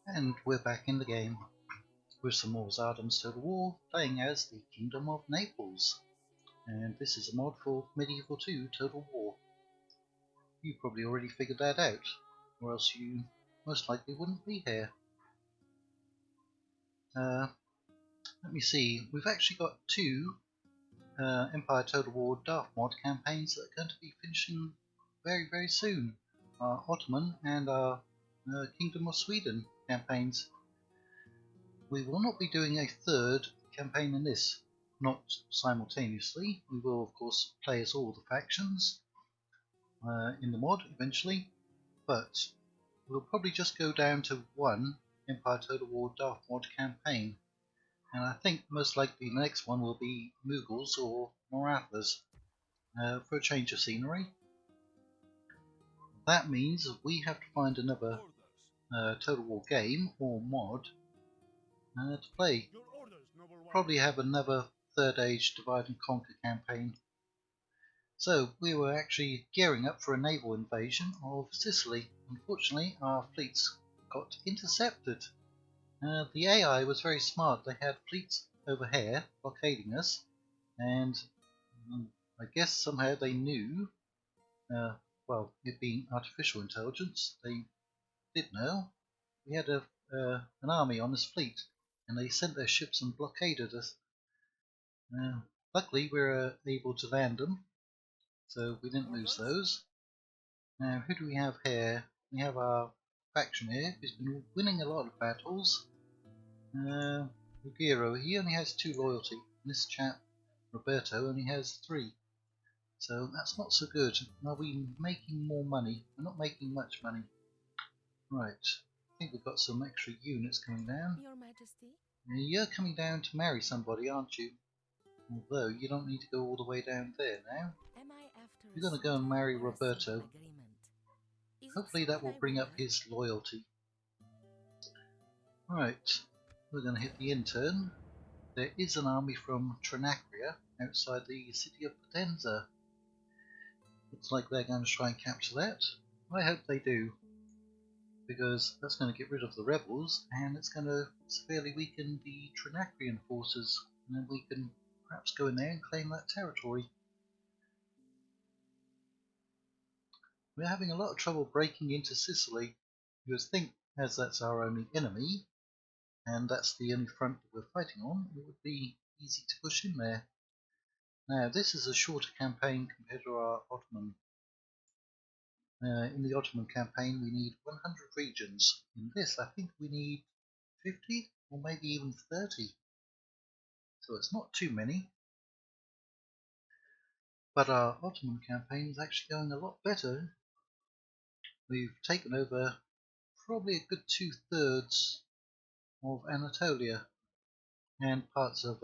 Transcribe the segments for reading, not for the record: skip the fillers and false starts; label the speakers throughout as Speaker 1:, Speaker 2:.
Speaker 1: And we're back in the game with some more Tsardoms Total War, playing as the Kingdom of Naples. And this is a mod for Medieval2 Total War. You probably already figured that out, or else you most likely wouldn't be here. Let me see, we've actually got two Empire Total War Daft Mod campaigns that are going to be finishing very soon. Our Ottoman and our Kingdom of Sweden campaigns. We will not be doing a third campaign in this, not simultaneously. We will of course play as all the factions in the mod eventually, but we'll probably just go down to one Empire Total War Daft Mod campaign, and I think most likely the next one will be Mughals or Marathas for a change of scenery. That means we have to find another Total War game or mod to play. Probably have another Third Age Divide and Conquer campaign. So we were actually gearing up for a naval invasion of Sicily. Unfortunately, our fleets got intercepted. The AI was very smart. They had fleets over here blockading us, and I guess somehow they knew, well, it being artificial intelligence, they did know we had an army on this fleet, and they sent their ships and blockaded us. Luckily we were able to land them, so we didn't lose those. Now who do we have here? We have our faction here who's been winning a lot of battles. Ruggiero, he only has 2 loyalty. This chap, Roberto, only has 3. So that's not so good. Are we making more money? We're not making much money. Right, I think we've got some extra units coming down.
Speaker 2: Your Majesty?
Speaker 1: You're coming down to marry somebody, aren't you? Although you don't need to go all the way down there now. You're going to go and marry Roberto. Hopefully that will bring up his loyalty. Right, we're going to hit the intern. There is an army from Trinacria outside the city of Potenza. Looks like they're going to try and capture that. I hope they do, because that's going to get rid of the rebels and it's going to severely weaken the Trinacrian forces, and then we can perhaps go in there and claim that territory. We're having a lot of trouble breaking into Sicily. You would think, as that's our only enemy, and that's the only front that we're fighting on, it would be easy to push in there. Now this is a shorter campaign compared to our Ottoman. In the Ottoman campaign we need 100 regions. In this I think we need 50 or maybe even 30. So it's not too many. But our Ottoman campaign is actually going a lot better. We've taken over probably a good 2/3 of Anatolia and parts of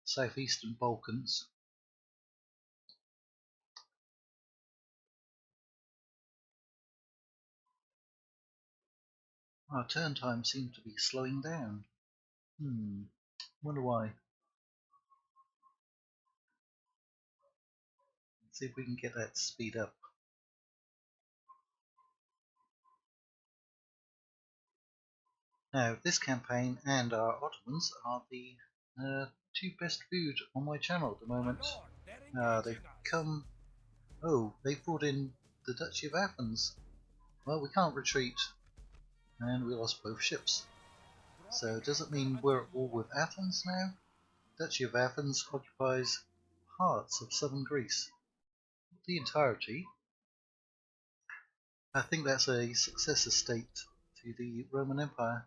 Speaker 1: southeastern Balkans. Our turn time seems to be slowing down. Wonder why. Let's see if we can get that to speed up. Now, this campaign and our Ottomans are the 2 best viewed on my channel at the moment. They've come... Oh, they've brought in the Duchy of Athens. Well, we can't retreat, and we lost both ships. So does it mean we're at war with Athens now? Duchy of Athens occupies parts of southern Greece. Not the entirety. I think that's a successor state to the Roman Empire.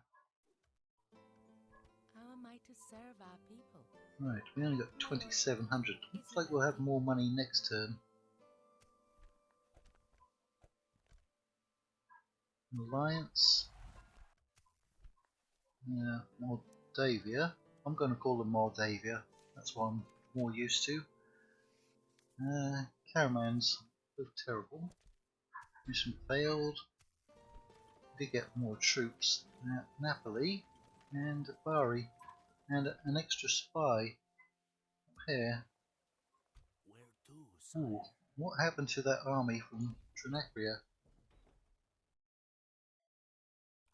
Speaker 2: How am I to serve our people?
Speaker 1: Right, we only got 2,700. Looks like we'll have more money next turn. Alliance. Moldavia. I'm going to call them Moldavia. That's what I'm more used to. Caravans look terrible. Mission failed. Did get more troops at Napoli and Bari, and an extra spy up here. Ooh, what happened to that army from Trinacria?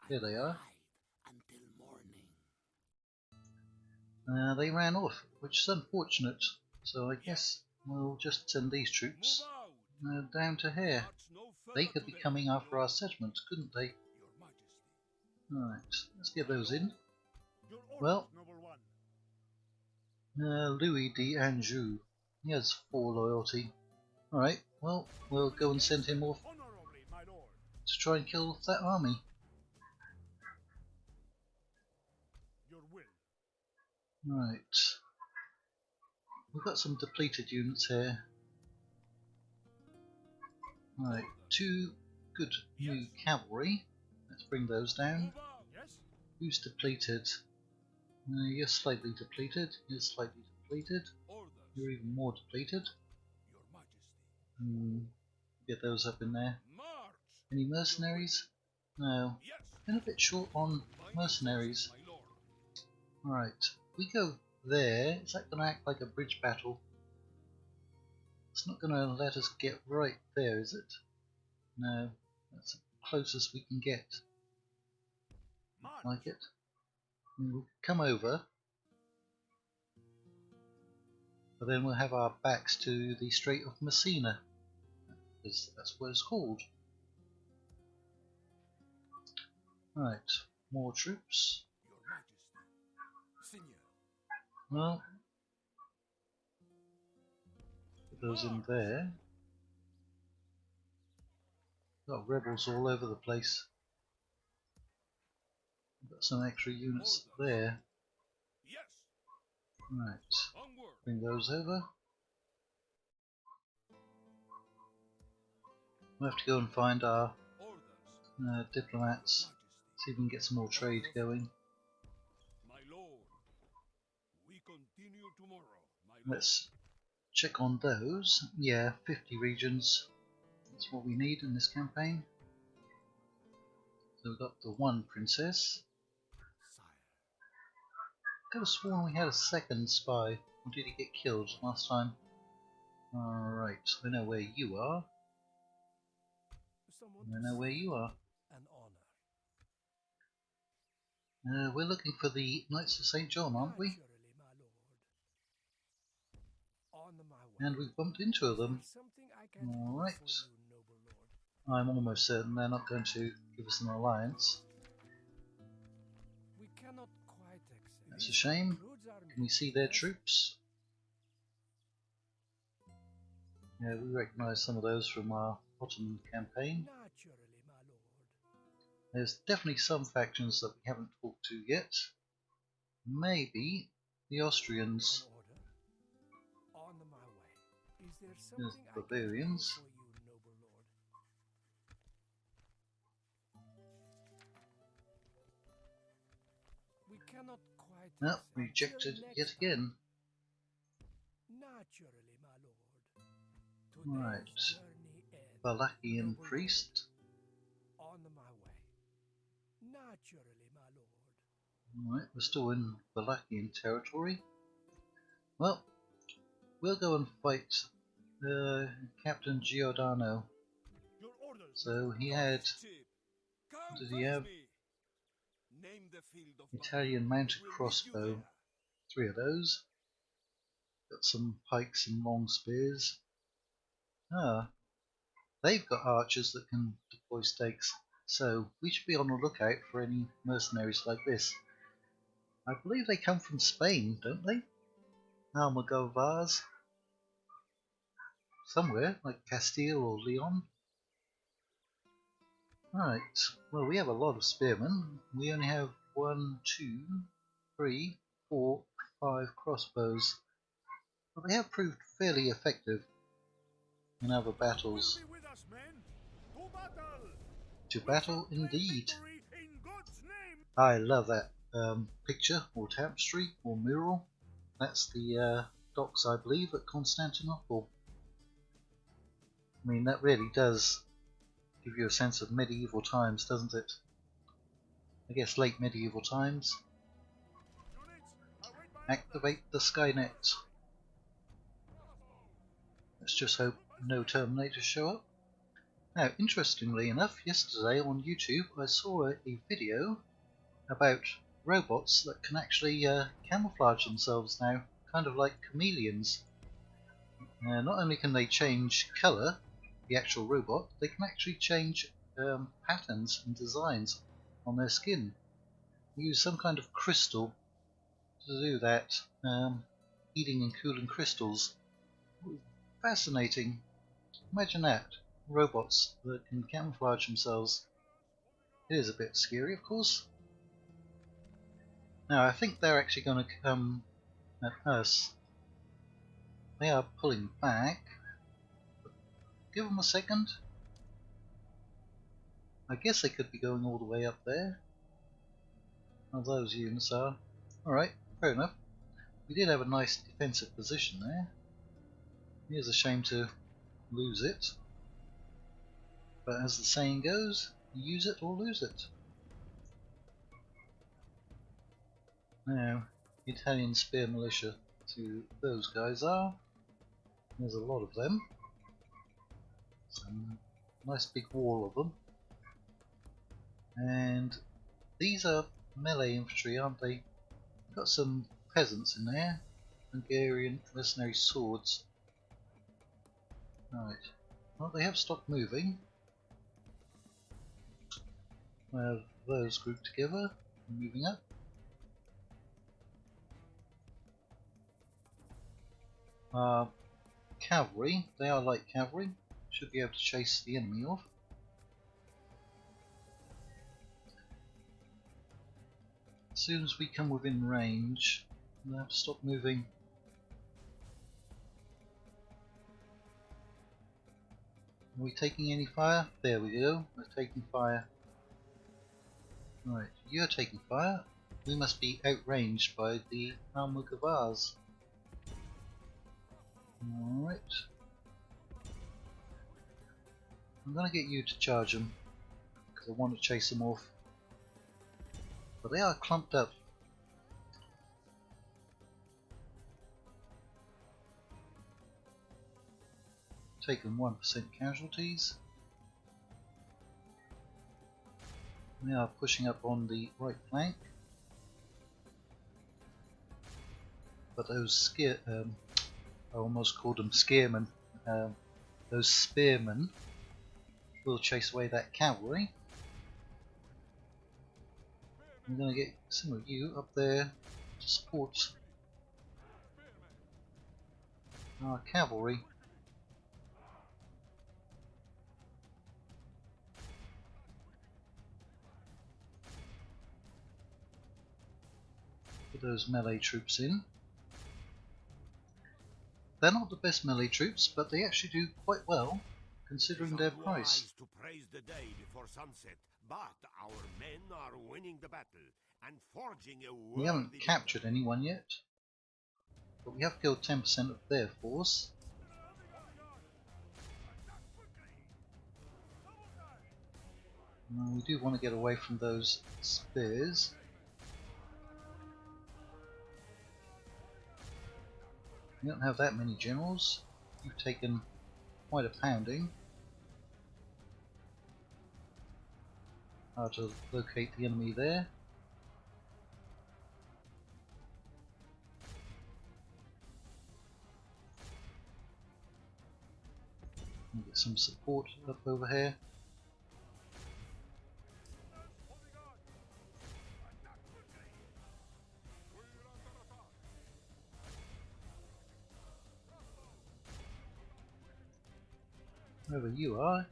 Speaker 1: Here they are.
Speaker 3: Until morning.
Speaker 1: They ran off, which is unfortunate. So I guess we'll just send these troops down to here. They could be coming after our settlement, couldn't they? Right, let's get those in. Well, Louis d'Anjou, he has 4 loyalty. Alright, well, we'll go and send him off to try and kill that army. Right, we've got some depleted units here. Right, 2 good new cavalry. Let's bring those down. Who's depleted? You're slightly depleted. You're slightly depleted. You're even more depleted. Get those up in there. Any mercenaries? No. Been a bit short on mercenaries. Right, we go there. Is that going to act like a bridge battle? It's not going to let us get right there, is it? No, that's the closest we can get. Like it. We'll come over, but then we'll have our backs to the Strait of Messina, because that's what it's called. Right, more troops. Well, put those in there. Got rebels all over the place. Got some extra units there. Right, bring those over. We'll have to go and find our diplomats, see if we can get some more trade going. Let's check on those. Yeah, 50 regions. That's what we need in this campaign. So we've got the 1 princess. Could have sworn we had a 2nd spy. Or did he get killed last time? Alright, we know where you are. We know where you are. We're looking for the Knights of St. John, aren't we? And we've bumped into them. Alright. I'm almost certain they're not going to give us an alliance. That's a shame. Can we see their troops? Yeah, we recognise some of those from our Ottoman campaign. There's definitely some factions that we haven't talked to yet. Maybe the Austrians. There's the Bavarians. No, rejected yet again. Right. Wallachian priest. Alright, we're still in Wallachian territory. Well, we'll go and fight Captain Giordano. So he had, what did he have? Italian mounted crossbow, 3 of those. Got some pikes and long spears. Ah, they've got archers that can deploy stakes, so we should be on the lookout for any mercenaries like this. I believe they come from Spain, don't they? Almogavars? Somewhere, like Castile or Leon. Right, well we have a lot of spearmen. We only have 1, 2, 3, 4, 5 crossbows. But they have proved fairly effective in other battles. To battle indeed. I love that picture or tapestry or mural. That's the docks, I believe, at Constantinople. I mean, that really does give you a sense of medieval times, doesn't it? I guess late medieval times. Activate the Skynet. Let's just hope no Terminators show up. Now, interestingly enough, yesterday on YouTube I saw a video about robots that can actually camouflage themselves now, kind of like chameleons. Not only can they change colour, the actual robot, they can actually change patterns and designs on their skin. They use some kind of crystal to do that, heating and cooling crystals. Fascinating. Imagine that. Robots that can camouflage themselves. It is a bit scary, of course. Now, I think they're actually going to come at us. They are pulling back. Give them a second. I guess they could be going all the way up there. Oh, those units are. Alright, fair enough. We did have a nice defensive position there. It is a shame to lose it. But as the saying goes, use it or lose it. Now, Italian spear militia to those guys are. There's a lot of them. Some nice big wall of them. And these are melee infantry, aren't they? Got some peasants in there. Hungarian mercenary swords. Right. Well, they have stopped moving. I have those grouped together, moving up. Cavalry, they are light cavalry, should be able to chase the enemy off. As soon as we come within range, we'll have to stop moving. Are we taking any fire? There we go, we're taking fire. Right, you're taking fire. We must be outranged by the Almogovars. Alright. I'm gonna get you to charge them, because I want to chase them off. But they are clumped up. Taking 1% casualties. They are pushing up on the right flank. But those I almost called them scaremen. Those spearmen will chase away that cavalry. I'm going to get some of you up there to support our cavalry. Put those melee troops in. They're not the best melee troops, but they actually do quite well considering their price.
Speaker 3: To praise the day before sunset, but our men are winning the battle and forging a
Speaker 1: We haven't captured anyone yet, but we have killed 10% of their force. We do want to get away from those spears. We don't have that many generals. You've taken quite a pounding. How to locate the enemy there. Get some support up over here. Wherever you are,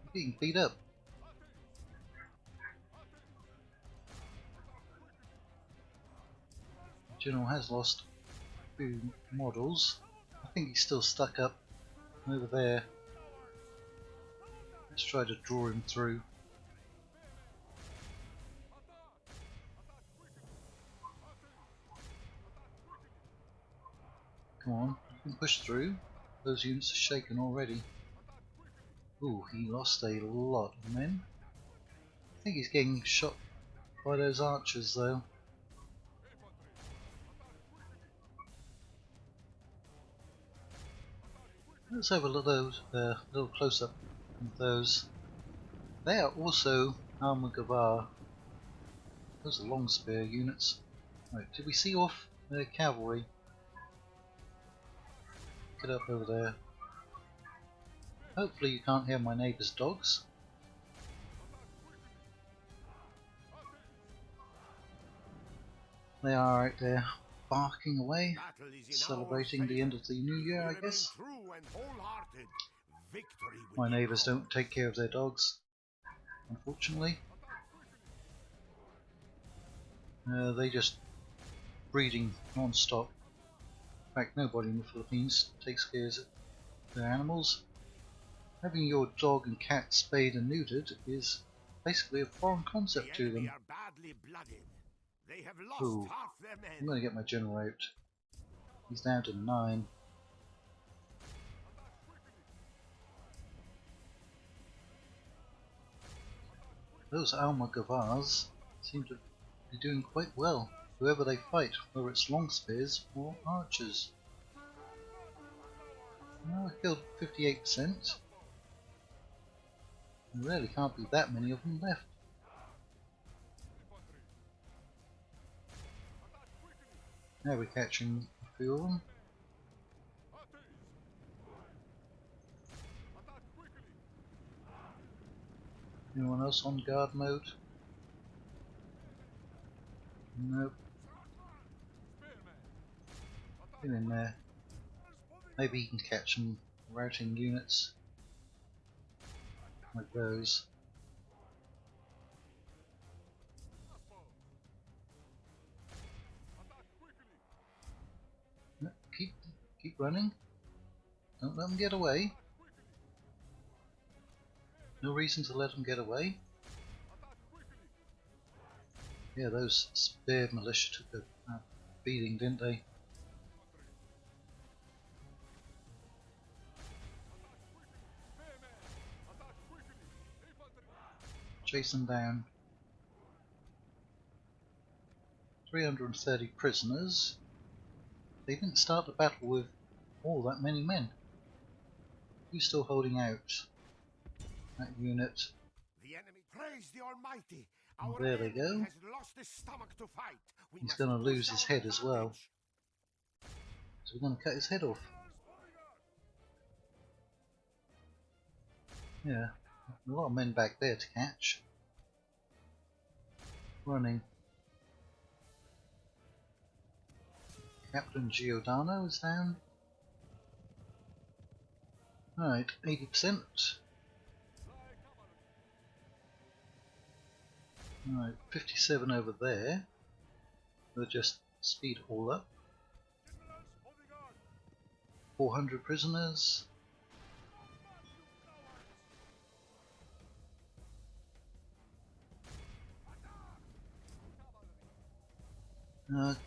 Speaker 1: you're getting beat up. The general has lost a few models. I think he's still stuck up over there. Let's try to draw him through. Come on, you can push through. Those units are shaken already. Ooh, he lost a lot of men. I think he's getting shot by those archers though. Let's have a little close-up And those. They are also Almogavar. Those are long spear units. Right, did we see off their cavalry? Get up over there. Hopefully you can't hear my neighbour's dogs. They are out there barking away, celebrating the end of the new year, I guess. My neighbours don't take care of their dogs, unfortunately. They just breeding non-stop. In fact, nobody in the Philippines takes care of their animals. Having your dog and cat spayed and neutered is basically a foreign concept to them. Ooh, I'm going to get my general out. He's down to 9. Those Almogavars seem to be doing quite well, whoever they fight, whether it's long spears or archers. Well, I killed 58%. There really can't be that many of them left. Now we're catching a few of them. Anyone else on guard mode? Nope. Get in there. Maybe you can catch some routing units like those. No, keep running. Don't let them get away. No reason to let them get away. Yeah, those spear militia took a beating, didn't they? Chase them down. 330 prisoners. They didn't start the battle with all that many men. Who's still holding out? That unit.
Speaker 3: The enemy praise the Almighty.
Speaker 1: Oh, there they go.
Speaker 3: Has lost his stomach to fight.
Speaker 1: He's going to lose his head as well. So we're going to cut his head off. Yeah, a lot of men back there to catch. Running. Captain Giordano is down. Alright, 80%. Alright, 57 over there. We'll just speed all up. 400 prisoners.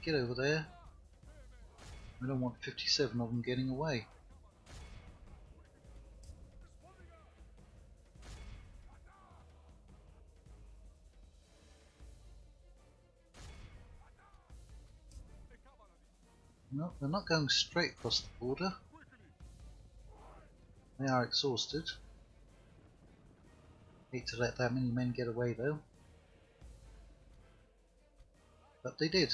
Speaker 1: Get over there. I don't want 57 of them getting away. No, they're not going straight across the border. They are exhausted. Hate to let that many men get away though. But they did.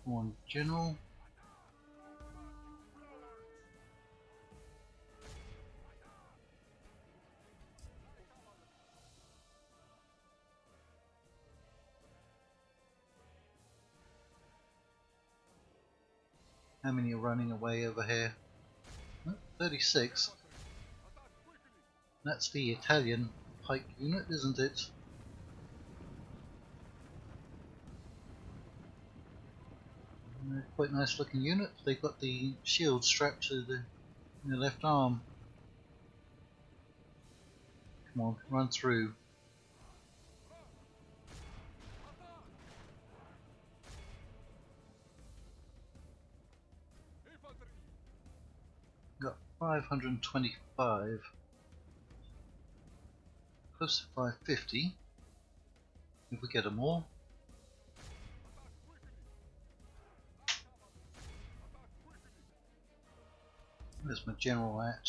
Speaker 1: One general. How many are running away over here? Oh, 36. That's the Italian Pike unit, isn't it? Quite nice looking unit. They've got the shield strapped to their left arm. Come on, run through. Got 525. Close to 550. if we get them all. There's my general at.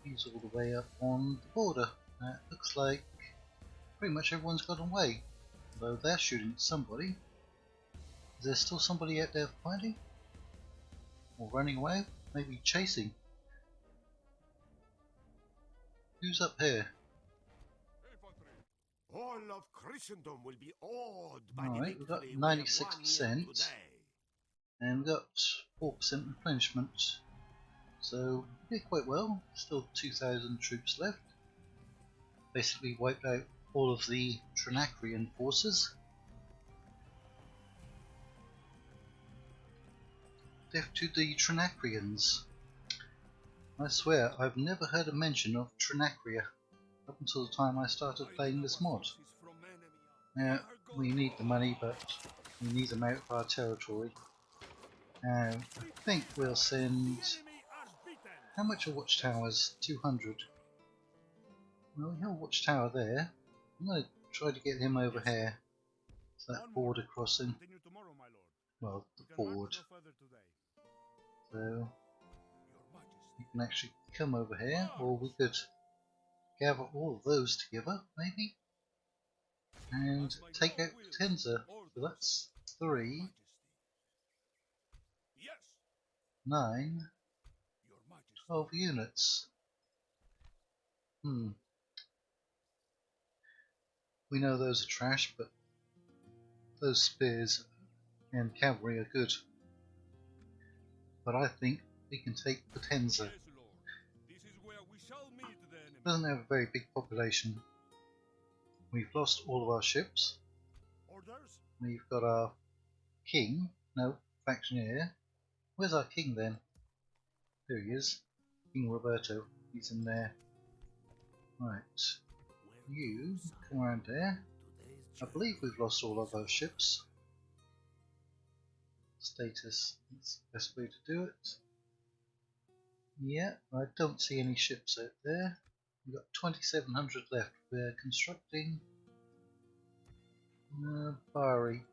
Speaker 1: He's all the way up on the border. Looks like pretty much everyone's got away. Although they're shooting at somebody. Is there still somebody out there fighting? Or running away? Maybe chasing? Who's up here?
Speaker 3: All of Christendom will be awed by the
Speaker 1: Alright, we've got
Speaker 3: victory we have won
Speaker 1: 96%.
Speaker 3: here today.
Speaker 1: And we've got 4% replenishment. So we did quite well. Still 2,000 troops left. Basically wiped out all of the Trinacrian forces. Death to the Trinacrians. I swear I've never heard a mention of Trinacria up until the time I started playing this mod. Now, we need the money, but we need them out of our territory. I think we'll send... How much are watchtowers? 200. Well, we have a watchtower there. I'm going to try to get him over here. It's that border crossing. Well, the ford. So, you can actually come over here, or we could gather all of those together, maybe, and take out Potenza. So that's 3, 9, 12 units. We know those are trash, but those spears and cavalry are good. But I think we can take Potenza. Doesn't have a very big population. We've lost all of our ships. We've got our king, no, factioneer. Where's our king then? There he is. King Roberto. He's in there. Right. You come around there. I believe we've lost all of our ships. Status. That's the best way to do it. Yeah, I don't see any ships out there. We've got 2,700 left. We're constructing Bari.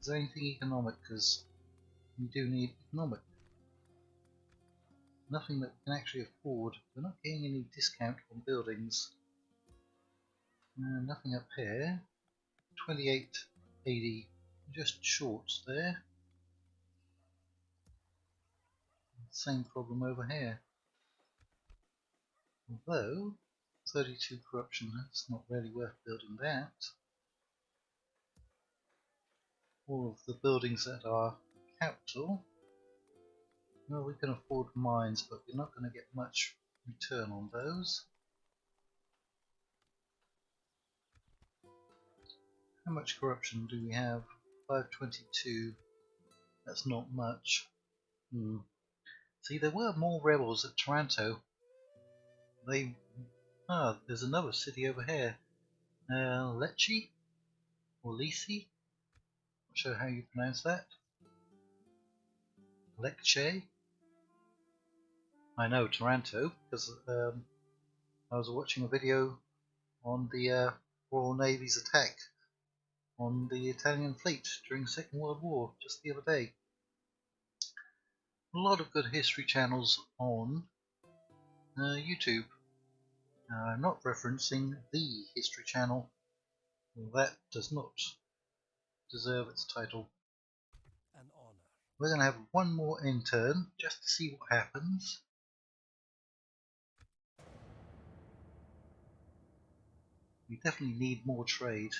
Speaker 1: Is there anything economic? Because we do need economic. Nothing that we can actually afford. We're not getting any discount on buildings. Nothing up here. 2880, just short there. Same problem over here. Although 32 corruption, that's not really worth building that. All of the buildings at our capital. Well, we can afford mines, but we're not going to get much return on those. How much corruption do we have? 522. That's not much. See, there were more rebels at Taranto. There's another city over here. Lecce? Or Lecce? Not sure how you pronounce that. Lecce? I know Taranto, because I was watching a video on the Royal Navy's attack on the Italian fleet during the Second World War, just the other day. A lot of good history channels on YouTube. I'm not referencing the history channel. That does not deserve its title.
Speaker 4: An honor.
Speaker 1: We're going to have one more intern just to see what happens. We definitely need more trade.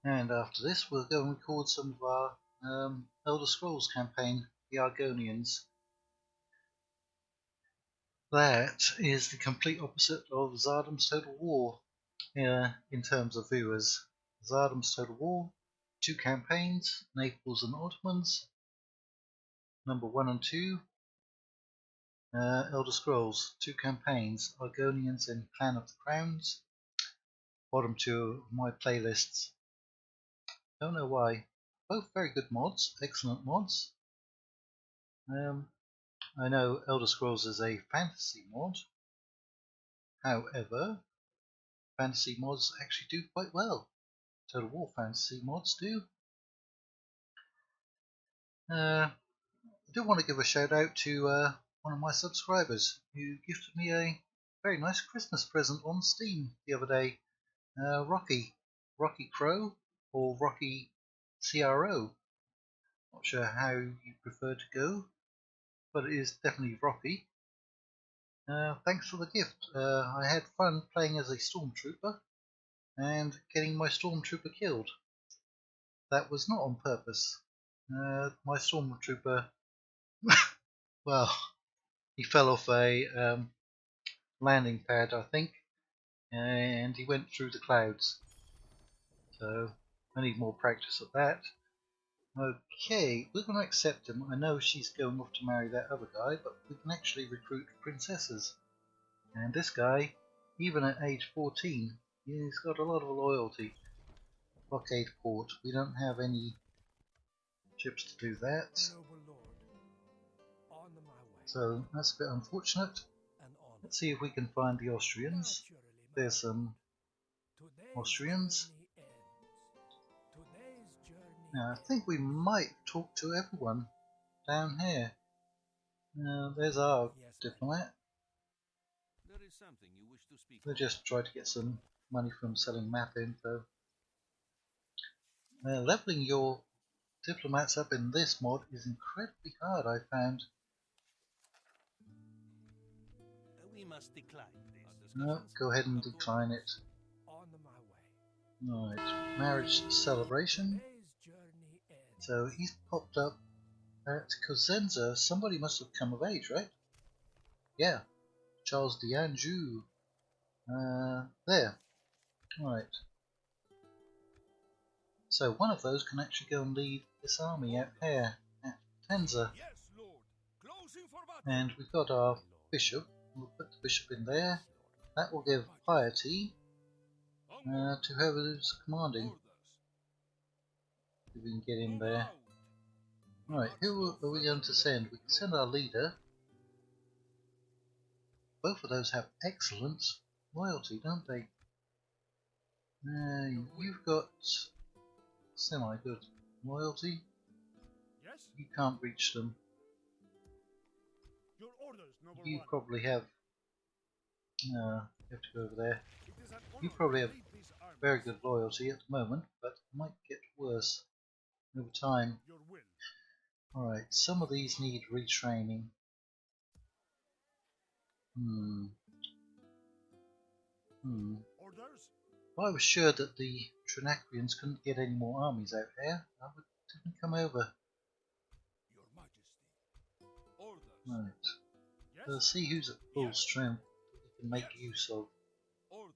Speaker 1: And after this, we'll go and record some of our Elder Scrolls campaign, the Argonians. That is the complete opposite of Tsardoms Total War in terms of viewers. Tsardoms Total War, 2 campaigns, Naples and Ottomans. Number 1 and 2. Elder Scrolls, 2 campaigns, Argonians and Clan of the Crowns. Bottom 2 of my playlists. Don't know why. Both very good mods, excellent mods. I know Elder Scrolls is a fantasy mod. However, fantasy mods actually do quite well. Total War fantasy mods do. I do want to give a shout out to one of my subscribers who gifted me a very nice Christmas present on Steam the other day. Rocky Crow, or Rocky CRO. Not sure how you prefer to go, but it is definitely Rocky. Thanks for the gift. I had fun playing as a stormtrooper and getting my stormtrooper killed. That was not on purpose. My stormtrooper, well, he fell off a landing pad, I think, and he went through the clouds. So I need more practice at that. Okay, we're going to accept him. I know she's going off to marry that other guy, but we can actually recruit princesses. And this guy, even at age 14, he's got a lot of loyalty. Blockade port. We don't have any ships to do that.
Speaker 4: Noble lord, on my way.
Speaker 1: So that's a bit unfortunate.
Speaker 4: And on.
Speaker 1: Let's see if we can find the Austrians. There's some Austrians. Now, I think we might talk to everyone down here. There's our diplomat.
Speaker 5: There is something you wish to speak
Speaker 1: We'll
Speaker 5: of.
Speaker 1: just try to get some money from selling map info. Leveling your diplomats up in this mod is incredibly hard, I found.
Speaker 5: We must decline this.
Speaker 1: No, go ahead and decline it.
Speaker 4: On my way.
Speaker 1: Right, marriage celebration.
Speaker 4: Today's journey ends.
Speaker 1: So he's popped up at Cosenza. Somebody must have come of age, right? Yeah, Charles d'Anjou. There. Right. So one of those can actually go and lead this army out here at Tenza.
Speaker 3: Yes, Lord. Closing for battle.
Speaker 1: And we've got our bishop. We'll put the bishop in there. That will give piety to whoever's commanding. If we can get in there. Right, who are we going to send? We can send our leader. Both of those have excellent loyalty, don't they? You've got semi-good loyalty.
Speaker 3: Yes.
Speaker 1: You can't reach them.
Speaker 3: Your orders, noble
Speaker 1: You
Speaker 3: one.
Speaker 1: probably have... No, you have to go over there.
Speaker 3: It is an
Speaker 1: You
Speaker 3: honor
Speaker 1: probably
Speaker 3: to
Speaker 1: have
Speaker 3: lead these armies.
Speaker 1: very good loyalty at the moment, but it might get worse over time.
Speaker 3: Your will.
Speaker 1: Alright, some of these need retraining.
Speaker 3: Orders.
Speaker 1: If I was sure that the Trinacrians couldn't get any more armies out here, I would didn't come over.
Speaker 3: Your Majesty. Orders.
Speaker 1: Right.
Speaker 3: Yes.
Speaker 1: We'll see who's at full strength that we can make use of.
Speaker 3: Orders.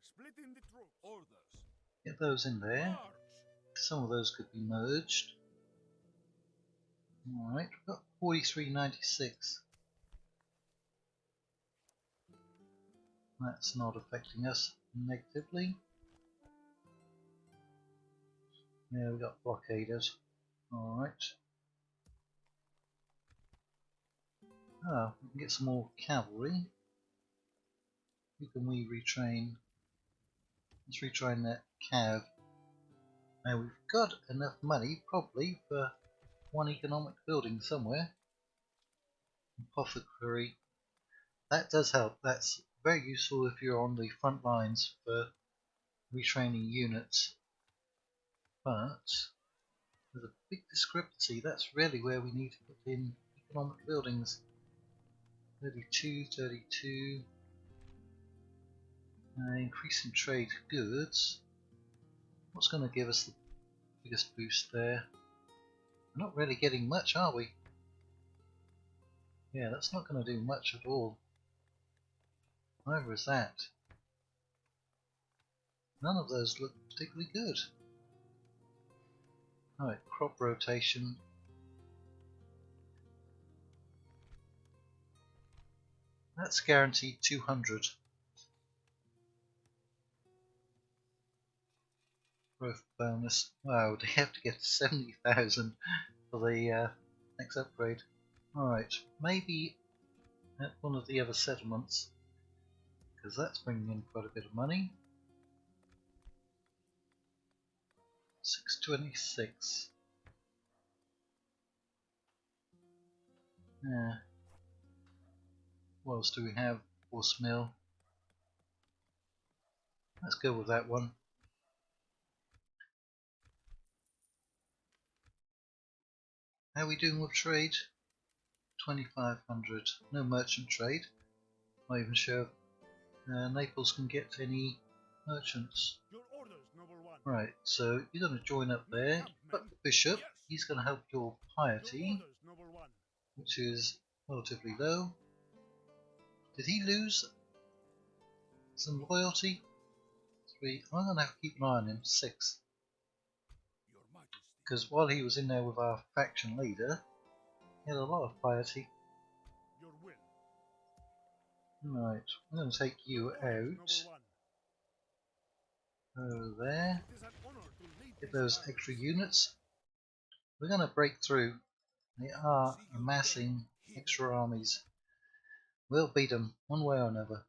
Speaker 3: Splitting the troops. Orders.
Speaker 1: Get those in there.
Speaker 3: March.
Speaker 1: Some of those could be merged. Alright, we've got 4396. That's not affecting us negatively. Yeah, we've got blockaders. Alright. Oh, we can get some more cavalry. Who can we retrain? Let's retrain that cav. Now we've got enough money probably for one economic building somewhere. Apothecary. That does help. That's very useful if you're on the front lines for retraining units. But there's a big discrepancy. That's really where we need to put in economic buildings. 32, 32. Increasing trade goods. What's going to give us the biggest boost there? We're not really getting much, are we? Yeah, that's not going to do much at all. Neither is that. None of those look particularly good. Alright, crop rotation. That's guaranteed 200. Growth bonus. Wow, they have to get 70,000 for the next upgrade. Alright, maybe at one of the other settlements. because that's bringing in quite a bit of money. 626. Yeah. What else do we have? Horse mill. Let's go with that one. How are we doing with trade? 2500. No merchant trade. Not even sure Naples can get any merchants.
Speaker 3: Your orders, noble one.
Speaker 1: Right, so you're going to join up there. But the bishop, he's going to help your piety,
Speaker 3: Noble one.
Speaker 1: which is relatively low. Did he lose some loyalty? 3. I'm going to have to keep an eye on him. 6.
Speaker 3: Your Majesty.
Speaker 1: Because while he was in there with our faction leader, he had a lot of piety.
Speaker 3: Your will.
Speaker 1: Right, I'm going to take you out. Over there.
Speaker 3: It is an honor to lead
Speaker 1: Get
Speaker 3: these
Speaker 1: those
Speaker 3: armies.
Speaker 1: extra units. We're going to break through. They are amassing extra armies. We'll beat them one way or another.